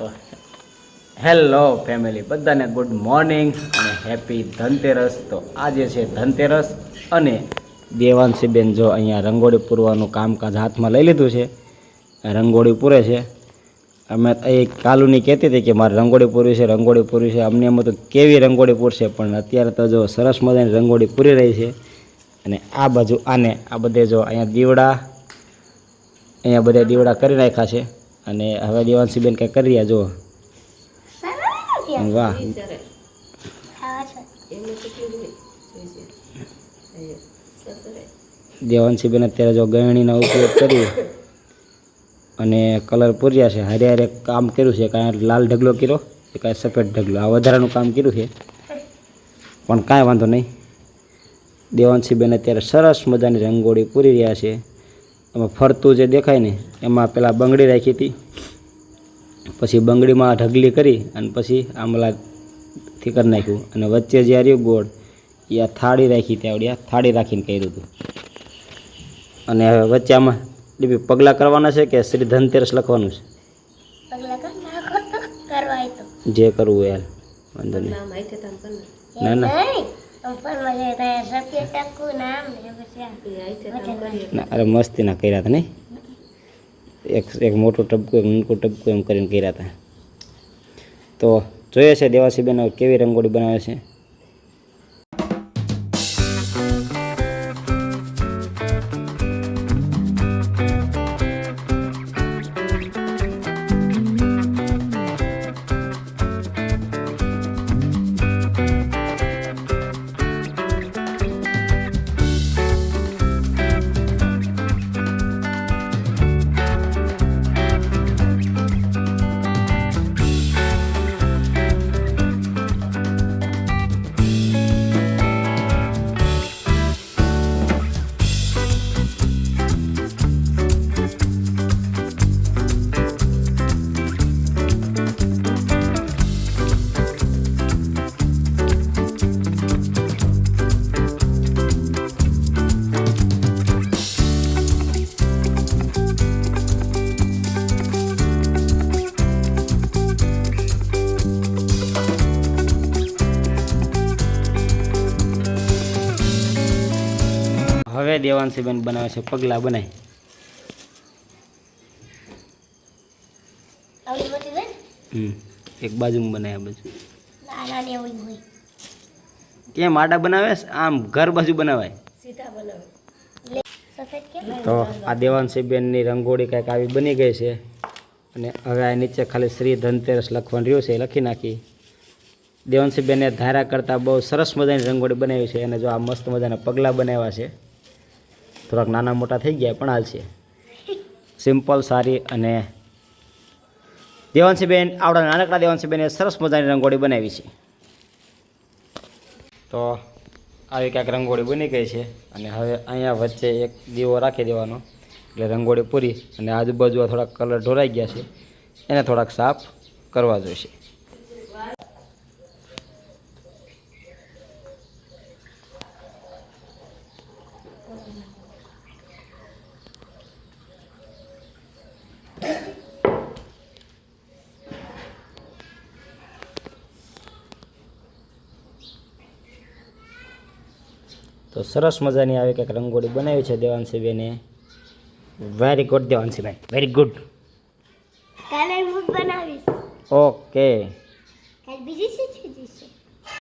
તો hello family, બધાને good morning અને હેપી ધનતેરસ. તો આજે છે ધનતેરસ અને દેવાંશીબેન જો અહીંયા રંગોળી પૂરવાનું કામકાજ હાથમાં લઈ લીધું છે. રંગોળી પૂરે છે. અમે એ કાલુની કહેતી હતી કે મારે રંગોળી પૂરવી છે. અમને એમ તો કેવી રંગોળી પૂરશે, પણ અત્યારે તો જો સરસ મજાની રંગોળી પૂરી રહી છે. અને આ બાજુ આ બધે જો અહીંયા બધા દીવડા કરી નાખ્યા છે. અને હવે દેવાંશીબેન કંઈ કરી રહ્યા જો. વાહ, દેવાંશીબેન અત્યારે જો ગયણીનો ઉપયોગ કરી અને કલર પૂર્યા છે. હારે હારે કામ કર્યું છે. કાંઈ લાલ ઢગલો કર્યો, કાંઈ સફેદ ઢગલો, આ વધારાનું કામ કર્યું છે. પણ કાંઈ વાંધો નહીં. દેવાંશીબેન અત્યારે સરસ મજાની રંગોળી પૂરી રહ્યા છે. એમાં ફરતું જે દેખાય ને એમાં પહેલાં બંગડી રાખી હતી, પછી બંગડીમાં ઢગલી કરી અને પછી આમલાથી કરી નાખ્યું. અને વચ્ચે જે રહ્યું ગોળ એ આ થાળી રાખી ત્યાં આ થાળી રાખીને કર્યું હતું. અને હવે વચ્ચે આમાં પગલાં કરવાના છે કે શ્રી ધનતેરસ લખવાનું છે? જે કરવું હોય યાર, વાંધો નહીં. ના ના, અરે મસ્તી ના કર્યા હતા નહીં. એક મોટું ટબકું, એક નાનકું ટબકું એમ કરીને કર્યા હતા. તો જોઈએ છે દેવાંશીબેન કેવી રંગોળી બનાવે છે. હવે દેવાંશીબેન બનાવે છે પગલા બનાવી. એક બાજુમાં બનાવ્યા બાજુ. કેમ આડા બનાવે? આમ ઘર બાજુ બનાવાય. તો આ દેવાંશીબેનની રંગોળી કંઈક આવી બની ગઈ છે. અને હવે આ નીચે ખાલી શ્રી ધનતેરસ લખવાનું રહ્યું છે, લખી નાખી. દેવાંશીબેને ધારા કરતાં બહુ સરસ મજાની રંગોળી બનાવી છે. અને જો આ મસ્ત મજાના પગલાં બનાવ્યા છે. થોડાક નાના મોટા થઈ ગયા પણ હાલ છે. સિમ્પલ સારી. અને દેવાંશીબેન, આવડા નાનકડા દેવાંશીબેને સરસ મજાની રંગોળી બનાવી છે. તો આવી ક્યાંક રંગોળી બની ગઈ છે. અને હવે અહીંયા વચ્ચે એક દીવો રાખી દેવાનો એટલે રંગોળી પૂરી. અને આજુબાજુ થોડાક કલર ઢોરાઈ ગયા છે, એને થોડાક સાફ કરવા જોઈશે. તો સરસ મજાની આવી કંઈક રંગોળી બનાવી છે દેવાંશીબેને. વેરી ગુડ દેવાંશીબેન, વેરી ગુડ. કાલે હું બનાવીશ. ઓકે. કાલ બીજી શું છે?